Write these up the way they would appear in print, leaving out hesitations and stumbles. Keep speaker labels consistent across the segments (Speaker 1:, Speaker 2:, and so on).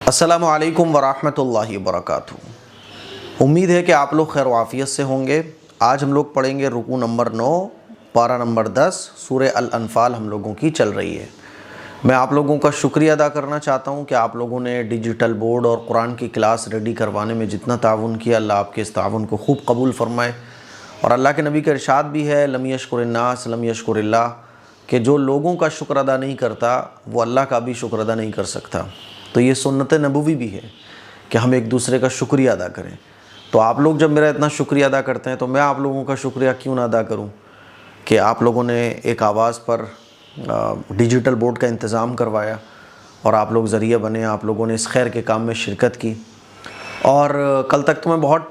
Speaker 1: السلام علیکم ورحمۃ اللہ وبرکاتہ۔ امید ہے کہ آپ لوگ خیر و عافیت سے ہوں گے۔ آج ہم لوگ پڑھیں گے رکوع نمبر 9 پارہ نمبر 10 سورہ الانفال ہم لوگوں کی چل رہی ہے۔ میں آپ لوگوں کا شکریہ ادا کرنا چاہتا ہوں کہ آپ لوگوں نے ڈیجیٹل بورڈ اور قرآن کی کلاس ریڈی کروانے میں جتنا تعاون کیا، اللہ آپ کے اس تعاون کو خوب قبول فرمائے۔ اور اللہ کے نبی کا ارشاد بھی ہے، لم یشکر الناس لم یشکر اللہ، کہ جو لوگوں کا شکر ادا نہیں کرتا وہ اللہ کا بھی شکر ادا نہیں کر سکتا۔ تو یہ سنت نبوی بھی ہے کہ ہم ایک دوسرے کا شکریہ ادا کریں۔ تو آپ لوگ جب میرا اتنا شکریہ ادا کرتے ہیں تو میں آپ لوگوں کا شکریہ کیوں نہ ادا کروں کہ آپ لوگوں نے ایک آواز پر ڈیجیٹل بورڈ کا انتظام کروایا اور آپ لوگ ذریعہ بنے، آپ لوگوں نے اس خیر کے کام میں شرکت کی۔ اور کل تک تو میں بہت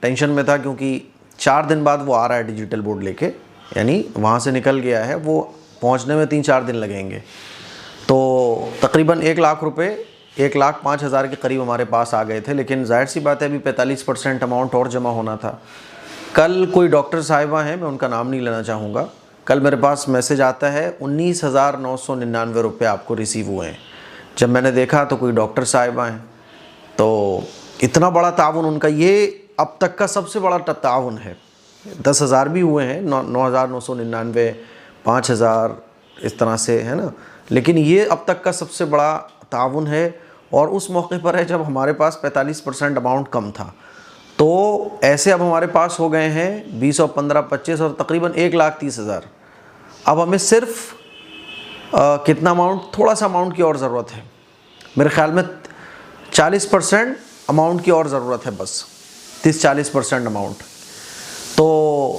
Speaker 1: ٹینشن میں تھا کیونکہ 4 دن بعد وہ آ رہا ہے ڈیجیٹل بورڈ لے کے، یعنی وہاں سے نکل گیا ہے، وہ پہنچنے میں 3-4 دن لگیں گے۔ تو تقریباً 1 لاکھ روپے 1,05,000 کے قریب ہمارے پاس آ گئے تھے، لیکن ظاہر سی بات ہے ابھی 45% اماؤنٹ اور جمع ہونا تھا۔ کل کوئی ڈاکٹر صاحبہ ہیں، میں ان کا نام نہیں لینا چاہوں گا، کل میرے پاس میسج آتا ہے 19,999 روپے آپ کو ریسیو ہوئے ہیں۔ جب میں نے دیکھا تو کوئی ڈاکٹر صاحبہ ہیں، تو اتنا بڑا تعاون ان کا، یہ اب تک کا سب سے بڑا تعاون ہے۔ 10,000 بھی ہوئے ہیں، 9,999، 5,000 اس طرح سے ہے نا، لیکن یہ اب تک کا سب سے بڑا تعاون ہے۔ اور اس موقع پر ہے جب ہمارے پاس 45% اماؤنٹ کم تھا۔ تو ایسے اب ہمارے پاس ہو گئے ہیں 20 اور 15 25 اور تقریباً 1,30,000۔ اب ہمیں صرف کتنا اماؤنٹ، تھوڑا سا اماؤنٹ کی اور ضرورت ہے، میرے خیال میں 40% اماؤنٹ کی اور ضرورت ہے، بس 30-40% اماؤنٹ۔ تو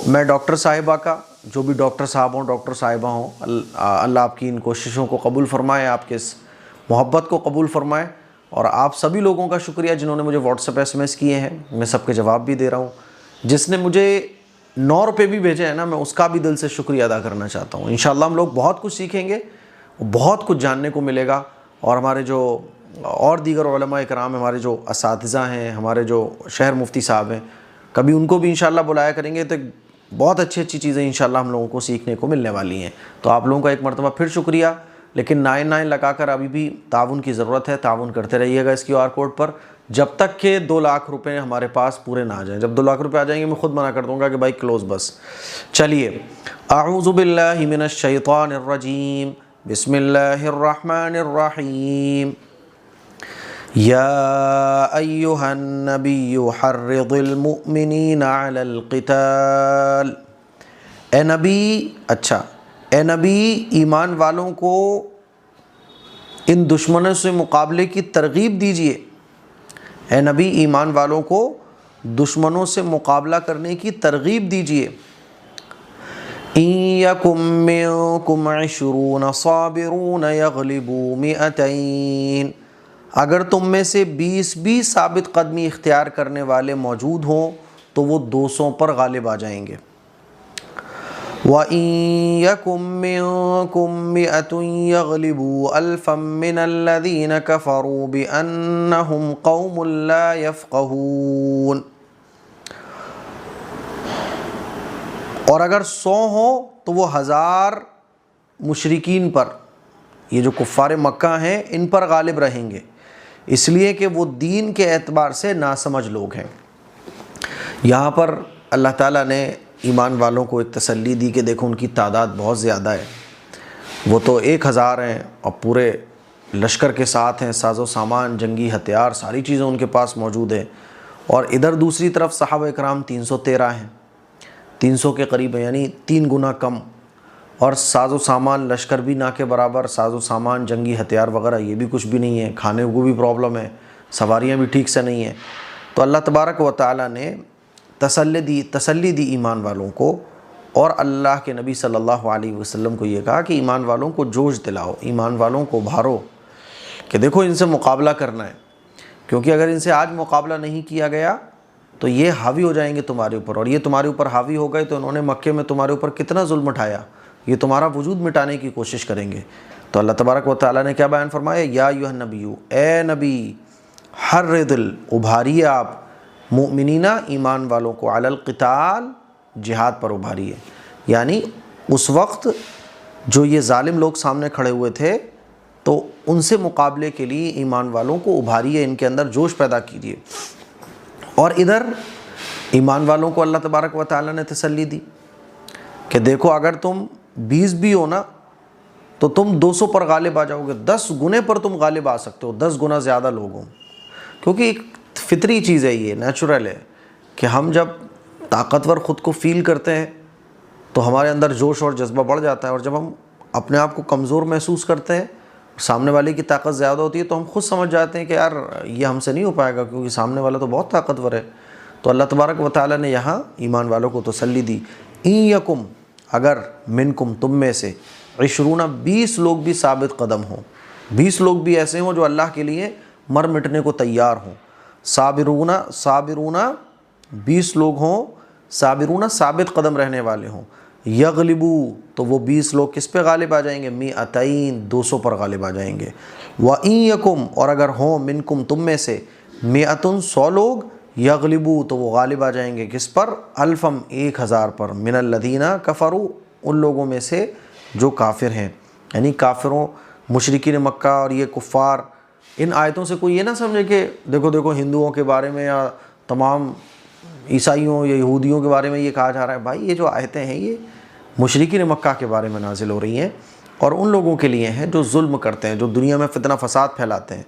Speaker 1: میں ڈاکٹر صاحبہ کا، جو بھی ڈاکٹر صاحب ہوں ڈاکٹر صاحبہ ہوں، اللہ آپ کی ان کوششوں کو قبول فرمائے، آپ کے اس محبت کو قبول فرمائے۔ اور آپ سبھی لوگوں کا شکریہ جنہوں نے مجھے واٹس ایپ SMS کیے ہیں، میں سب کے جواب بھی دے رہا ہوں۔ جس نے مجھے 9 روپے بھی بھیجے ہیں نا، میں اس کا بھی دل سے شکریہ ادا کرنا چاہتا ہوں۔ انشاءاللہ ہم لوگ بہت کچھ سیکھیں گے، بہت کچھ جاننے کو ملے گا، اور ہمارے جو اور دیگر علماء اکرام، ہمارے جو اساتذہ ہیں، ہمارے جو شہر مفتی صاحب ہیں، کبھی ان کو بھی انشاءاللہ بلایا کریں گے، تو بہت اچھی چیزیں انشاءاللہ ہم لوگوں کو سیکھنے کو ملنے والی ہیں۔ تو آپ لوگوں کا ایک مرتبہ پھر شکریہ، لیکن 99 لگا کر ابھی بھی تعاون کی ضرورت ہے، تعاون کرتے رہیے گا اس QR کوڈ پر، جب تک کہ 2 لاکھ روپے ہمارے پاس پورے نہ آ جائیں۔ جب 2 لاکھ روپے آ جائیں گے میں خود منع کر دوں گا کہ بھائی کلوز بس۔ چلیے، اعوذ باللہ من الشیطان الرجیم، بسم اللہ الرحمن الرحیم۔ یا ایہا النبی حرض المؤمنین علی القتال۔ اے نبی، اے نبی، ایمان والوں کو ان دشمنوں سے مقابلے کی ترغیب دیجئے۔ اے نبی، ایمان والوں کو دشمنوں سے مقابلہ کرنے کی ترغیب دیجئے۔ ان یکم منکم 20 صابرون یغلبوا 200، اگر تم میں سے 20 بھی ثابت قدمی اختیار کرنے والے موجود ہوں تو وہ 200 پر غالب آ جائیں گے۔ وَإِن يَكُن مِّنكُم 100 يَغْلِبُوا أَلْفًا مِّنَ الَّذِينَ كَفَرُوا بِأَنَّهُمْ قَوْمٌ لَّا يَفْقَهُونَ۔ اور اگر 100 ہوں تو وہ 1000 مشرکین پر، یہ جو کفار مکہ ہیں، ان پر غالب رہیں گے، اس لیے کہ وہ دین کے اعتبار سے ناسمجھ لوگ ہیں۔ یہاں پر اللہ تعالیٰ نے ایمان والوں کو ایک تسلی دی کہ دیکھو ان کی تعداد بہت زیادہ ہے، وہ تو 1000 ہیں اور پورے لشکر کے ساتھ ہیں، ساز و سامان، جنگی ہتھیار، ساری چیزیں ان کے پاس موجود ہیں۔ اور ادھر دوسری طرف صحابہ اکرام 313 ہیں، 300 کے قریب ہیں، یعنی 3 گنا کم، اور ساز و سامان لشکر بھی نہ کے برابر، ساز و سامان جنگی ہتھیار وغیرہ یہ بھی کچھ بھی نہیں ہے، کھانے کو بھی پرابلم ہے، سواریاں بھی ٹھیک سے نہیں ہیں۔ تو اللہ تبارک و تعالیٰ نے تسلی دی ایمان والوں کو، اور اللہ کے نبی صلی اللہ علیہ وسلم کو یہ کہا کہ ایمان والوں کو جوش دلاؤ، ایمان والوں کو ابھارو کہ دیکھو ان سے مقابلہ کرنا ہے، کیونکہ اگر ان سے آج مقابلہ نہیں کیا گیا تو یہ حاوی ہو جائیں گے تمہارے اوپر، اور یہ تمہارے اوپر حاوی ہو گئے تو انہوں نے مکے میں تمہارے اوپر کتنا ظلم اٹھایا، یہ تمہارا وجود مٹانے کی کوشش کریں گے۔ تو اللہ تبارک و تعالیٰ نے کیا بیان فرمایا؟ یا ایھا النبی، اے نبی، حرض، ابھاریے آپ، مؤمنین، ایمان والوں کو، علی القتال، جہاد پر ابھاریے۔ یعنی اس وقت جو یہ ظالم لوگ سامنے کھڑے ہوئے تھے تو ان سے مقابلے کے لیے ایمان والوں کو ابھاریے، ان کے اندر جوش پیدا کیجیے۔ اور ادھر ایمان والوں کو اللہ تبارک و تعالیٰ نے تسلی دی کہ دیکھو اگر تم 20 بھی ہو نا تو تم 200 پر غالب آ جاؤ گے، 10 گنے پر تم غالب آ سکتے ہو، 10 گنا زیادہ لوگ ہوں۔ کیونکہ ایک فطری چیز ہے، یہ نیچرل ہے کہ ہم جب طاقتور خود کو فیل کرتے ہیں تو ہمارے اندر جوش اور جذبہ بڑھ جاتا ہے، اور جب ہم اپنے آپ کو کمزور محسوس کرتے ہیں، سامنے والے کی طاقت زیادہ ہوتی ہے، تو ہم خود سمجھ جاتے ہیں کہ یار یہ ہم سے نہیں ہو پائے گا کیونکہ سامنے والا تو بہت طاقتور ہے۔ تو اللہ تبارک و تعالیٰ نے یہاں ایمان والوں کو تسلی دی، ان یکم، اگر منکم، تم میں سے، 20 20 لوگ بھی ثابت قدم ہوں، 20 لوگ بھی ایسے ہوں جو اللہ کے لیے مر مٹنے کو تیار ہوں، صابرون 20 لوگ ہوں، صابرون ثابت قدم رہنے والے ہوں، یغلبو، تو وہ 20 لوگ کس پہ غالب آ جائیں گے؟ 200 200 پر غالب آ جائیں گے۔ وَإِن یکم، اور اگر ہوں منکم، تم میں سے، 100 لوگ، یغلبو، تو وہ غالب آ جائیں گے کس پر؟ 1000 پر، من الذین کفروا، ان لوگوں میں سے جو کافر ہیں۔ یعنی کافروں، مشرکین مکہ اور یہ کفار، ان آیتوں سے کوئی یہ نہ سمجھے کہ دیکھو ہندوؤں کے بارے میں یا تمام عیسائیوں یا یہودیوں کے بارے میں یہ کہا جا رہا ہے۔ بھائی یہ جو آیتیں ہیں یہ مشرکین مکہ کے بارے میں نازل ہو رہی ہیں، اور ان لوگوں کے لیے ہیں جو ظلم کرتے ہیں، جو دنیا میں فتنہ فساد پھیلاتے ہیں۔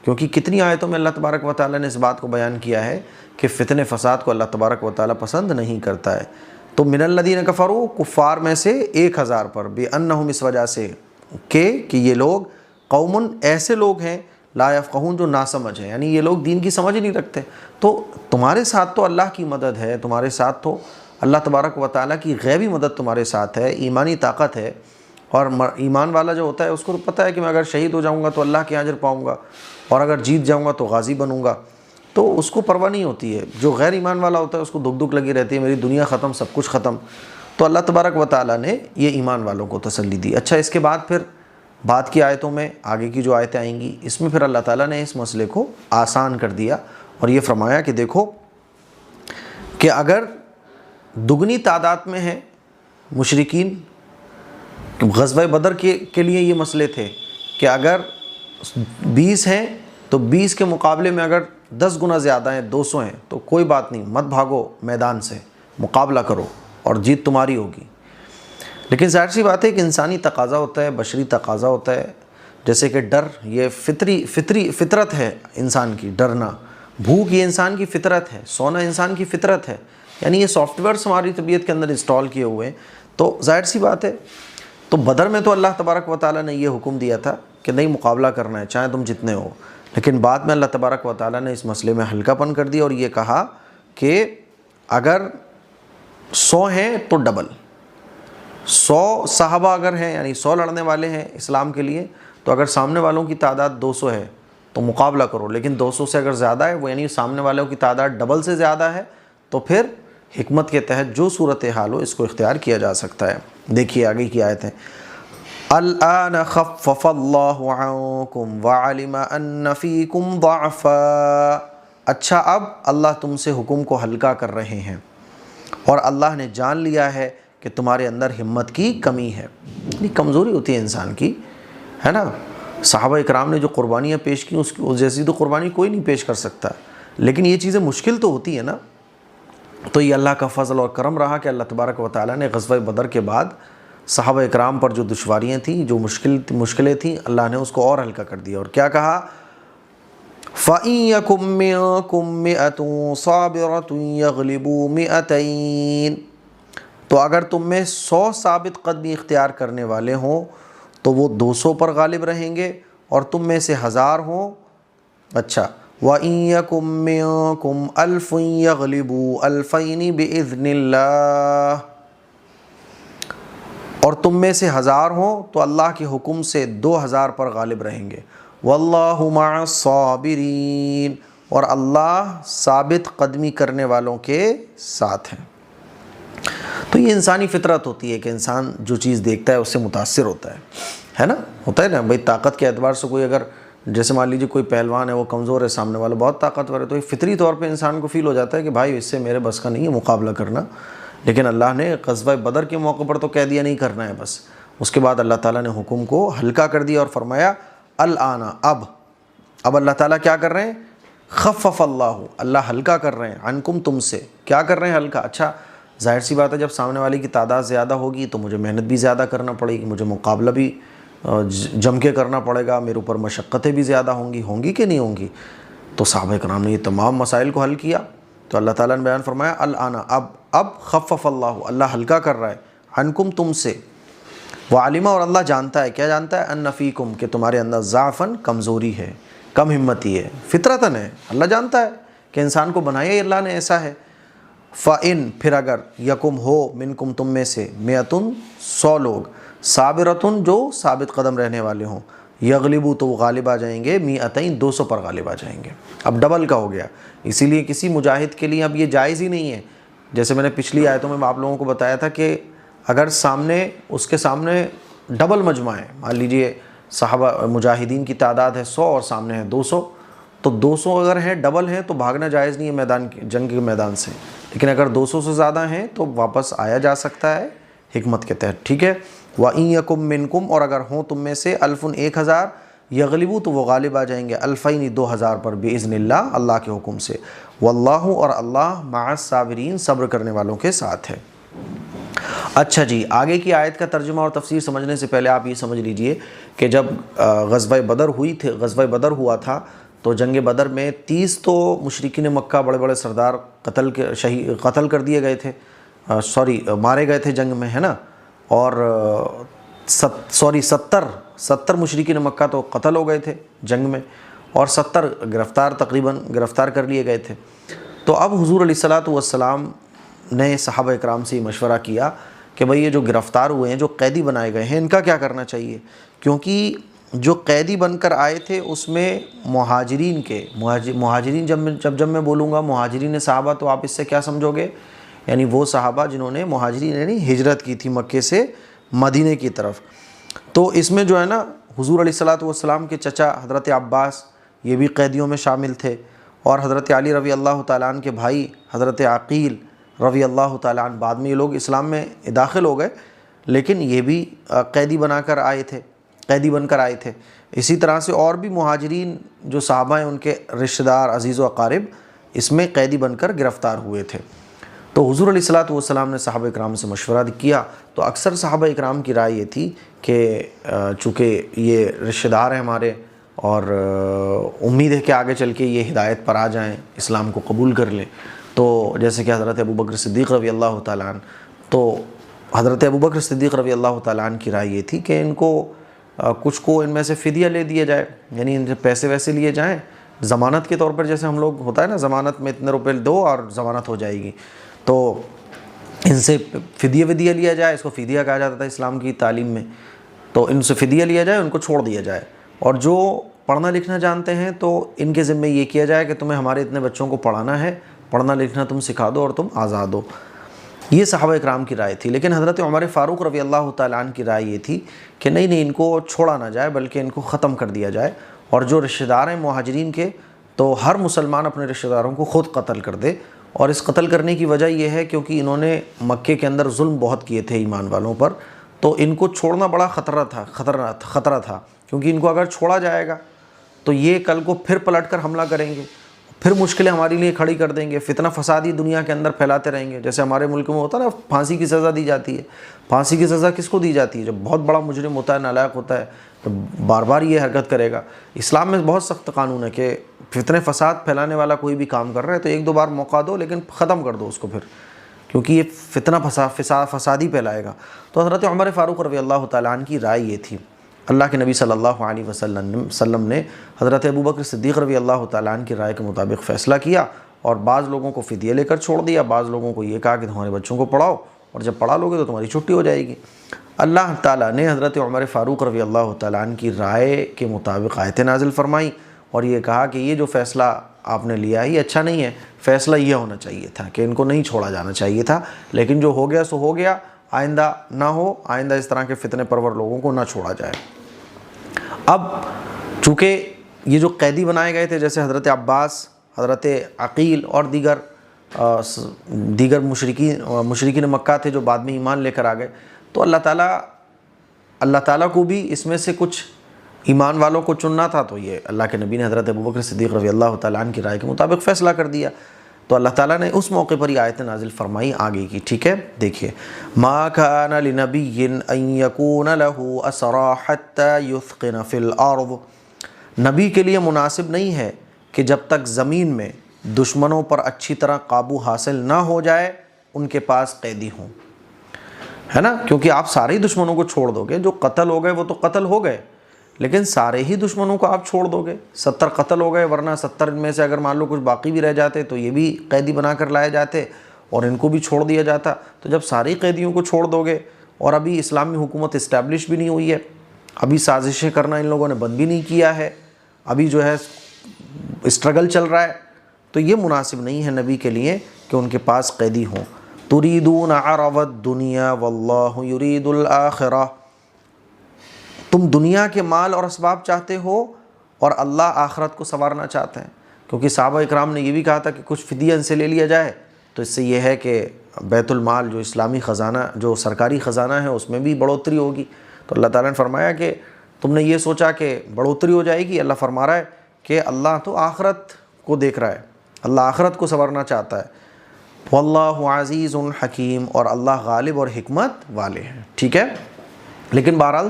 Speaker 1: کیونکہ کتنی آیتوں میں اللہ تبارک و تعالیٰ نے اس بات کو بیان کیا ہے کہ فتنے فساد کو اللہ تبارک و تعالیٰ پسند نہیں کرتا ہے۔ تو من الذین کفروا، کفار میں سے 1000 پر، بِأَنَّهُمْ، اس وجہ سے کہ یہ لوگ، قوم، ایسے لوگ ہیں، لا یفقہون، جو ناسمجھ ہیں، یعنی یہ لوگ دین کی سمجھ ہی نہیں رکھتے۔ تو تمہارے ساتھ تو اللہ کی مدد ہے، تمہارے ساتھ تو اللہ تبارک و تعالیٰ کی غیبی مدد تمہارے ساتھ ہے، ایمانی طاقت ہے، اور ایمان والا جو ہوتا ہے اس کو تو پتہ ہے کہ میں اگر شہید ہو جاؤں گا تو اللہ کے اجر پاؤں گا، اور اگر جیت جاؤں گا تو غازی بنوں گا، تو اس کو پرواہ نہیں ہوتی ہے۔ جو غیر ایمان والا ہوتا ہے اس کو دکھ دکھ لگی رہتی ہے، میری دنیا ختم، سب کچھ ختم۔ تو اللہ تبارک و تعالیٰ نے یہ ایمان والوں کو تسلی دی۔ اچھا، اس کے بعد پھر بعد کی آیتوں میں، آگے کی جو آیتیں آئیں گی، اس میں پھر اللہ تعالیٰ نے اس مسئلے کو آسان کر دیا، اور یہ فرمایا کہ دیکھو کہ اگر دگنی تعداد میں ہیں مشرکین، غزوہ بدر کے لیے یہ مسئلے تھے کہ اگر 20 ہیں تو 20 کے مقابلے میں اگر 10 گنا زیادہ ہیں، 200 ہیں، تو کوئی بات نہیں، مت بھاگو میدان سے، مقابلہ کرو اور جیت تمہاری ہوگی۔ لیکن ظاہر سی بات ہے کہ انسانی تقاضا ہوتا ہے، بشری تقاضا ہوتا ہے، جیسے کہ ڈر، یہ فطرت ہے انسان کی، ڈرنا، بھوک یہ انسان کی فطرت ہے، سونا انسان کی فطرت ہے، یعنی یہ سافٹ ویئرس ہماری طبیعت کے اندر انسٹال کیے ہوئے ہیں۔ تو ظاہر سی بات ہے، تو بدر میں تو اللہ تبارک و تعالیٰ نے یہ حکم دیا تھا کہ نہیں، مقابلہ کرنا ہے چاہے تم جتنے ہو، لیکن بعد میں اللہ تبارک و تعالیٰ نے اس مسئلے میں ہلکا پن کر دیا، اور یہ کہا کہ اگر 100 ہیں تو ڈبل، 100 صحابہ اگر ہیں، یعنی 100 لڑنے والے ہیں اسلام کے لیے، تو اگر سامنے والوں کی تعداد 200 ہے تو مقابلہ کرو، لیکن 200 سے اگر زیادہ ہے، وہ یعنی سامنے والوں کی تعداد ڈبل سے زیادہ ہے، تو پھر حکمت کے تحت جو صورتحال ہو اس کو اختیار کیا جا سکتا ہے۔ دیکھیے آگے کی آیت ہے، الآن خفف اللہ عنکم وعلم ان فیکم ضعفا، اچھا اب اللہ تم سے حکم کو ہلکا کر رہے ہیں، اور اللہ نے جان لیا ہے کہ تمہارے اندر ہمت کی کمی ہے، یعنی کمزوری ہوتی ہے انسان کی، ہے نا۔ صحابہ اکرام نے جو قربانیاں پیش کی اس جیسی تو قربانی کوئی نہیں پیش کر سکتا، لیکن یہ چیزیں مشکل تو ہوتی ہیں نا۔ تو یہ اللہ کا فضل اور کرم رہا کہ اللہ تبارک و تعالیٰ نے غزوہ بدر کے بعد صحابہ اکرام پر جو دشواریاں تھیں، جو مشکلیں تھیں، اللہ نے اس کو اور ہلکا کر دیا، اور کیا کہا، فَإِن يَكُن مِّنكُم مِّئَةٌ صَابِرَةٌ يَغْلِبُوا مِئَتَيْنِ، تو اگر تم میں 100 ثابت قدمی اختیار کرنے والے ہوں تو وہ 200 پر غالب رہیں گے، اور تم میں سے 1000 ہوں، اچھا، وَإِن يَكُن مِّنكُمْ أَلْفٌ يَغْلِبُوا أَلْفَيْنِ بِإِذْنِ اللَّهِ، اور تم میں سے 1000 ہوں تو اللہ کے حکم سے 2000 پر غالب رہیں گے، وَاللَّهُ مَعَ الصَّابِرِينَ، اور اللہ ثابت قدمی کرنے والوں کے ساتھ ہیں۔ تو یہ انسانی فطرت ہوتی ہے کہ انسان جو چیز دیکھتا ہے اس سے متاثر ہوتا ہے نا، ہوتا ہے نا بھائی، طاقت کے اعتبار سے کوئی اگر، جیسے مان لیجیے کوئی پہلوان ہے، وہ کمزور ہے، سامنے والا بہت طاقتور ہے، تو یہ فطری طور پہ انسان کو فیل ہو جاتا ہے کہ بھائی اس سے میرے بس کا نہیں ہے مقابلہ کرنا، لیکن اللہ نے غزوہ بدر کے موقع پر تو کہہ دیا نہیں کرنا ہے بس، اس کے بعد اللہ تعالیٰ نے حکم کو ہلکا کر دیا اور فرمایا الآن اب اللہ تعالیٰ کیا کر رہے ہیں؟ خفف اللہ ہلکا کر رہے ہیں، عنکم تم سے، کیا کر رہے ہیں؟ ہلکا۔ اچھا ظاہر سی بات ہے جب سامنے والی کی تعداد زیادہ ہوگی تو مجھے محنت بھی زیادہ کرنا پڑے گی، مجھے مقابلہ بھی جم کے کرنا پڑے گا، میرے اوپر مشقتیں بھی زیادہ ہوں گی کہ نہیں ہوں گی؟ تو صحابہ کرام نے یہ تمام مسائل کو حل کیا۔ تو اللہ تعالیٰ نے بیان فرمایا الآن اب خفف اللہ ہلکا کر رہا ہے، عنکم تم سے، وعلم اور اللہ جانتا ہے، کیا جانتا ہے؟ ان فیکم کہ تمہارے اندر ضعفاً کمزوری ہے، کم ہمتی ہے، فطرتاً ہے، اللہ جانتا ہے کہ انسان کو بنایا ہی اللہ نے ایسا ہے۔ فَإِن پھر اگر یکم ہو منکم تم میں سے، مئتن 100 لوگ، صابرتن جو ثابت قدم رہنے والے ہوں، یغلبو تو وہ غالب آ جائیں گے، مئتین 200 پر غالب آ جائیں گے۔ اب ڈبل کا ہو گیا، اسی لیے کسی مجاہد کے لیے اب یہ جائز ہی نہیں ہے۔ جیسے میں نے پچھلی آیتوں میں آپ لوگوں کو بتایا تھا کہ اگر اس کے سامنے ڈبل مجمع ہے، مان لیجئے صحابہ مجاہدین کی تعداد ہے 100 اور سامنے ہے 200، تو 200 اگر ہیں ڈبل ہیں تو بھاگنا جائز نہیں ہے جنگ کے میدان سے، لیکن اگر 200 سے زیادہ ہیں تو واپس آیا جا سکتا ہے حکمت کے تحت، ٹھیک ہے۔ وَإِن يَكُم مِّنكُم اور اگر ہوں تم میں سے، 1000 یغلبو تو وہ غالب آ جائیں گے، 2000 پر بِإِذْنِ اللہ اللہ کے حکم سے، واللہ اور اللہ مع الصابرین صبر کرنے والوں کے ساتھ ہے۔ اچھا جی، آگے کی آیت کا ترجمہ اور تفسیر سمجھنے سے پہلے آپ یہ سمجھ لیجئے کہ جب غزوہ بدر ہوا تھا تو جنگ بدر میں 30 تو مشرکین مکہ بڑے بڑے سردار قتل کر دیے گئے تھے، مارے گئے تھے جنگ میں، ہے نا، اور 70 مشرکین مکہ تو قتل ہو گئے تھے جنگ میں، اور 70 گرفتار کر لیے گئے تھے۔ تو اب حضور علیہ الصلوۃ والسلام نے صحابہ اکرام سے مشورہ کیا کہ بھئی یہ جو گرفتار ہوئے ہیں، جو قیدی بنائے گئے ہیں، ان کا کیا کرنا چاہیے؟ کیونکہ جو قیدی بن کر آئے تھے اس میں مہاجرین جب میں بولوں گا مہاجرین صحابہ تو آپ اس سے کیا سمجھو گے؟ یعنی وہ صحابہ جنہوں نے مہاجرین یعنی ہجرت کی تھی مکے سے مدینے کی طرف۔ تو اس میں جو ہے نا حضور علیہ الصلوۃ والسلام کے چچا حضرت عباس یہ بھی قیدیوں میں شامل تھے، اور حضرت علی رضی اللہ تعالیٰ عنہ کے بھائی حضرت عقیل رضی اللہ تعالیٰ عنہ، بعد میں یہ لوگ اسلام میں داخل ہو گئے لیکن یہ بھی قیدی بن کر آئے تھے۔ اسی طرح سے اور بھی مہاجرین جو صحابہ ہیں ان کے رشتہ دار عزیز و اقارب اس میں قیدی بن کر گرفتار ہوئے تھے۔ تو حضور علیہ الصلوۃ والسلام نے صحابہ اکرام سے مشورہ کیا، تو اکثر صحابہ اکرام کی رائے یہ تھی کہ چونکہ یہ رشتہ دار ہیں ہمارے اور امید ہے کہ آگے چل کے یہ ہدایت پر آ جائیں، اسلام کو قبول کر لیں، تو جیسے کہ حضرت ابوبکر صدیق رضی اللہ تعالیٰ عنہ، تو حضرت ابوبکر صدیق رضی اللہ تعالیٰ عنہ کی رائے یہ تھی کہ ان کو کچھ کو ان میں سے فدیہ لے دیا جائے، یعنی ان سے پیسے ویسے لیے جائیں ضمانت کے طور پر، جیسے ہم لوگ ہوتا ہے نا ضمانت میں اتنے روپے دو اور ضمانت ہو جائے گی، تو ان سے فدیہ لیا جائے، اس کو فدیہ کہا جاتا تھا اسلام کی تعلیم میں، تو ان سے فدیہ لیا جائے، ان کو چھوڑ دیا جائے، اور جو پڑھنا لکھنا جانتے ہیں تو ان کے ذمہ یہ کیا جائے کہ تمہیں ہمارے اتنے بچوں کو پڑھانا ہے، پڑھنا لکھنا تم سکھا دو اور تم آزاد ہو۔ یہ صحابہ اکرام کی رائے تھی، لیکن حضرت عمر فاروق رضی اللہ تعالیٰ عنہ کی رائے یہ تھی کہ نہیں ان کو چھوڑا نہ جائے بلکہ ان کو ختم کر دیا جائے، اور جو رشتہ دار ہیں مہاجرین کے تو ہر مسلمان اپنے رشتہ داروں کو خود قتل کر دے، اور اس قتل کرنے کی وجہ یہ ہے کیونکہ انہوں نے مکے کے اندر ظلم بہت کیے تھے ایمان والوں پر، تو ان کو چھوڑنا بڑا خطرہ تھا کیونکہ ان کو اگر چھوڑا جائے گا تو یہ کل کو پھر پلٹ کر حملہ کریں گے، پھر مشکلیں ہمارے لیے کھڑی کر دیں گے، فتنہ فسادی دنیا کے اندر پھیلاتے رہیں گے، جیسے ہمارے ملک میں ہوتا ہے نا پھانسی کی سزا دی جاتی ہے۔ پھانسی کی سزا کس کو دی جاتی ہے؟ جب بہت بڑا مجرم ہوتا ہے، نالائق ہوتا ہے، تو بار بار یہ حرکت کرے گا۔ اسلام میں بہت سخت قانون ہے کہ فتنہ فساد پھیلانے والا کوئی بھی کام کر رہا ہے تو 1-2 بار موقع دو لیکن ختم کر دو اس کو پھر، کیونکہ یہ فتنہ فسادی پھیلائے گا۔ تو حضرت عمر فاروق رضی اللہ تعالیٰ عنہ کی رائے یہ تھی۔ اللہ کے نبی صلی اللہ علیہ وسلم نے حضرت ابوبکر صدیق رضی اللہ تعالیٰ عنہ کی رائے کے مطابق فیصلہ کیا، اور بعض لوگوں کو فدیہ لے کر چھوڑ دیا، بعض لوگوں کو یہ کہا کہ تمہارے بچوں کو پڑھاؤ اور جب پڑھا لوگے تو تمہاری چھٹی ہو جائے گی۔ اللہ تعالیٰ نے حضرت عمر فاروق رضی اللہ تعالیٰ عنہ کی رائے کے مطابق آیتیں نازل فرمائیں اور یہ کہا کہ یہ جو فیصلہ آپ نے لیا ہے یہ اچھا نہیں ہے، فیصلہ یہ ہونا چاہیے تھا کہ ان کو نہیں چھوڑا جانا چاہیے تھا، لیکن جو ہو گیا سو ہو گیا، آئندہ نہ ہو، آئندہ اس طرح کے فتنے پرور لوگوں کو نہ چھوڑا جائے۔ اب چونکہ یہ جو قیدی بنائے گئے تھے جیسے حضرت عباس، حضرت عقیل اور دیگر مشرکین مکہ تھے جو بعد میں ایمان لے کر آ گئے، تو اللہ تعالیٰ کو بھی اس میں سے کچھ ایمان والوں کو چننا تھا تو یہ اللہ کے نبی نے حضرت ابوبکر صدیق رضی اللہ تعالیٰ عنہ کی رائے کے مطابق فیصلہ کر دیا. تو اللہ تعالیٰ نے اس موقع پر یہ آیت نازل فرمائی آگے کی. ٹھیک ہے, دیکھیے ما کان لنبی ان یکون لہ اسری حتی یثقن فی الارض, نبی کے لیے مناسب نہیں ہے کہ جب تک زمین میں دشمنوں پر اچھی طرح قابو حاصل نہ ہو جائے ان کے پاس قیدی ہوں, ہے نا, کیونکہ آپ سارے ہی دشمنوں کو چھوڑ دو گے, جو قتل ہو گئے وہ تو قتل ہو گئے, لیکن سارے ہی دشمنوں کو آپ چھوڑ دو گے. 70 قتل ہو گئے, ورنہ 70 میں سے اگر مان لو کچھ باقی بھی رہ جاتے تو یہ بھی قیدی بنا کر لائے جاتے اور ان کو بھی چھوڑ دیا جاتا. تو جب ساری قیدیوں کو چھوڑ دو گے, اور ابھی اسلامی حکومت اسٹیبلش بھی نہیں ہوئی ہے, ابھی سازشیں کرنا ان لوگوں نے بند بھی نہیں کیا ہے, ابھی جو ہے اسٹرگل چل رہا ہے, تو یہ مناسب نہیں ہے نبی کے لیے کہ ان کے پاس قیدی ہوں. تریدون عرض الدنیا واللہ یرید الآخرہ, تم دنیا کے مال اور اسباب چاہتے ہو اور اللہ آخرت کو سنوارنا چاہتے ہیں. کیونکہ صحابہ اکرام نے یہ بھی کہا تھا کہ کچھ فدیہ ان سے لے لیا جائے, تو اس سے یہ ہے کہ بیت المال جو اسلامی خزانہ, جو سرکاری خزانہ ہے, اس میں بھی بڑھوتری ہوگی. تو اللہ تعالیٰ نے فرمایا کہ تم نے یہ سوچا کہ بڑھوتری ہو جائے گی, اللہ فرما رہا ہے کہ اللہ تو آخرت کو دیکھ رہا ہے, اللہ آخرت کو سنورنا چاہتا ہے. واللہ عزیز حکیم, اور اللہ غالب اور حکمت والے ہیں. ٹھیک ہے, لیکن بہرحال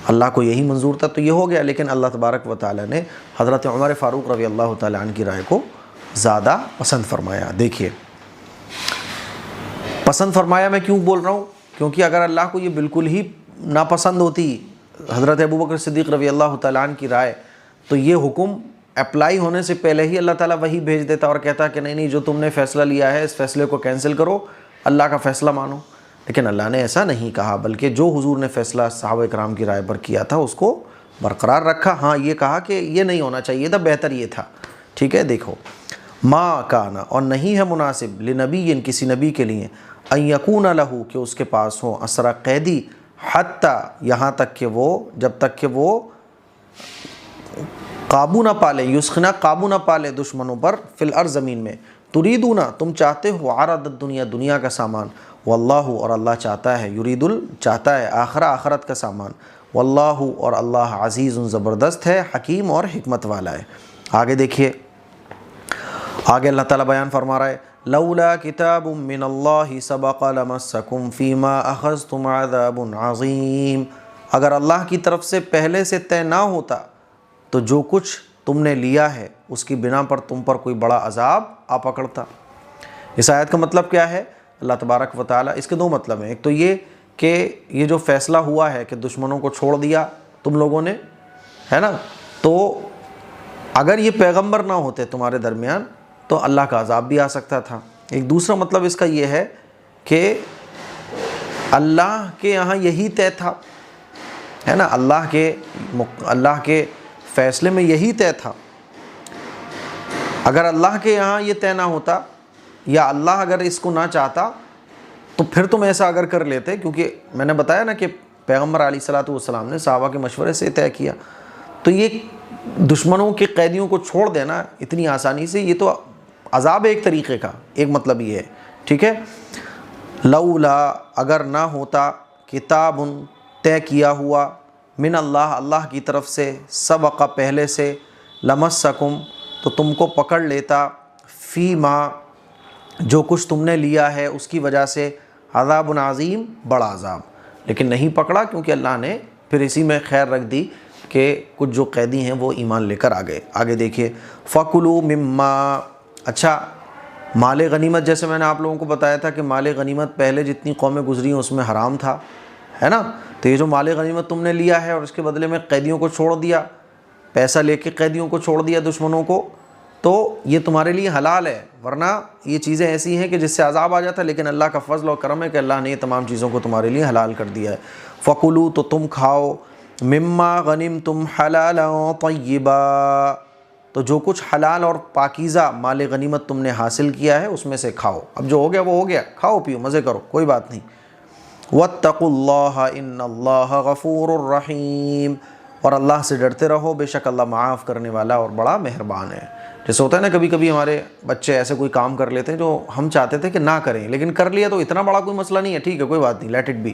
Speaker 1: اللہ کو یہی منظور تھا تو یہ ہو گیا, لیکن اللہ تبارک و تعالیٰ نے حضرت عمر فاروق رضی اللہ تعالیٰ عنہ کی رائے کو زیادہ پسند فرمایا. دیکھیے پسند فرمایا میں کیوں بول رہا ہوں, کیونکہ اگر اللہ کو یہ بالکل ہی ناپسند ہوتی حضرت ابوبکر صدیق رضی اللہ تعالیٰ عنہ کی رائے, تو یہ حکم اپلائی ہونے سے پہلے ہی اللہ تعالیٰ وہی بھیج دیتا اور کہتا کہ نہیں جو تم نے فیصلہ لیا ہے اس فیصلے کو کینسل کرو, اللہ کا فیصلہ مانو. لیکن اللہ نے ایسا نہیں کہا, بلکہ جو حضور نے فیصلہ صحابہ کرام کی رائے پر کیا تھا اس کو برقرار رکھا. ہاں یہ کہا کہ یہ نہیں ہونا چاہیے تھا, بہتر یہ تھا. ٹھیک ہے, دیکھو ما کانا, اور نہیں ہے مناسب, لنبی کسی نبی کے لیے, ان یکون لہو کہ اس کے پاس ہو, اسرا قیدی, حتی یہاں تک کہ وہ, جب تک کہ وہ قابو نہ پالے, یسخنا قابو نہ پالے دشمنوں پر, فی الارض زمین میں, تریدونا تم چاہتے ہو, عرض الدنیا دنیا کا سامان, واللہ اور اللہ چاہتا ہے, یرید چاہتا ہے آخرہ آخرت کا سامان, واللہ اور اللہ عزیز زبردست ہے, حکیم اور حکمت والا ہے. آگے دیکھیے, آگے اللہ تعالیٰ بیان فرما رہا ہے, لولا کتاب من اللہ سبق لمسکم فیما اخذتم عذاب عظیم, اگر اللہ کی طرف سے پہلے سے طے نہ ہوتا تو جو کچھ تم نے لیا ہے اس کی بنا پر تم پر کوئی بڑا عذاب آ پکڑتا. اس آیت کا مطلب کیا ہے؟ اللہ تبارک و تعالیٰ, اس کے دو مطلب ہیں. ایک تو یہ کہ یہ جو فیصلہ ہوا ہے کہ دشمنوں کو چھوڑ دیا تم لوگوں نے, ہے نا, تو اگر یہ پیغمبر نہ ہوتے تمہارے درمیان تو اللہ کا عذاب بھی آ سکتا تھا. ایک دوسرا مطلب اس کا یہ ہے کہ اللہ کے یہاں یہی طے تھا, ہے نا, اللہ کے فیصلے میں یہی طے تھا. اگر اللہ کے یہاں یہ طے نہ ہوتا, یا اللہ اگر اس کو نہ چاہتا, تو پھر تم ایسا اگر کر لیتے, کیونکہ میں نے بتایا نا کہ پیغمبر علیہ الصلوۃ والسلام نے صحابہ کے مشورے سے طے کیا, تو یہ دشمنوں کے قیدیوں کو چھوڑ دینا اتنی آسانی سے, یہ تو عذاب ایک طریقے کا, ایک مطلب یہ ہے. ٹھیک ہے, لولا اگر نہ ہوتا, کتاب طے کیا ہوا, من اللہ اللہ کی طرف سے, سبق پہلے سے, لمسکم تو تم کو پکڑ لیتا, فیما جو کچھ تم نے لیا ہے اس کی وجہ سے, عذاب عظیم بڑا عذاب. لیکن نہیں پکڑا کیونکہ اللہ نے پھر اسی میں خیر رکھ دی کہ کچھ جو قیدی ہیں وہ ایمان لے کر آ گئے. آگے دیکھیے, فَكُلُوا مِمَّا, اچھا مال غنیمت, جیسے میں نے آپ لوگوں کو بتایا تھا کہ مال غنیمت پہلے جتنی قومیں گزری ہیں اس میں حرام تھا, ہے نا, تو یہ جو مال غنیمت تم نے لیا ہے اور اس کے بدلے میں قیدیوں کو چھوڑ دیا, پیسہ لے کے قیدیوں کو چھوڑ دیا دشمنوں کو, تو یہ تمہارے لیے حلال ہے. ورنہ یہ چیزیں ایسی ہیں کہ جس سے عذاب آ جاتا ہے, لیکن اللہ کا فضل و کرم ہے کہ اللہ نے یہ تمام چیزوں کو تمہارے لیے حلال کر دیا ہے. فَكُلُوا تو تم کھاؤ, مما غنمتم حلالا طیبا تو جو کچھ حلال اور پاکیزہ مال غنیمت تم نے حاصل کیا ہے اس میں سے کھاؤ. اب جو ہو گیا وہ ہو گیا, کھاؤ پیو مزے کرو, کوئی بات نہیں. وَاتَّقُوا اللَّهَ إِنَّ اللَّهَ غَفُورٌ رَحِيمٌ, اور اللہ سے ڈرتے رہو, بے شک اللہ معاف کرنے والا اور بڑا مہربان ہے. جیسے ہوتا ہے نا, کبھی کبھی ہمارے بچے ایسے کوئی کام کر لیتے ہیں جو ہم چاہتے تھے کہ نہ کریں, لیکن کر لیا تو اتنا بڑا کوئی مسئلہ نہیں ہے, ٹھیک ہے کوئی بات نہیں, لیٹ اٹ بی.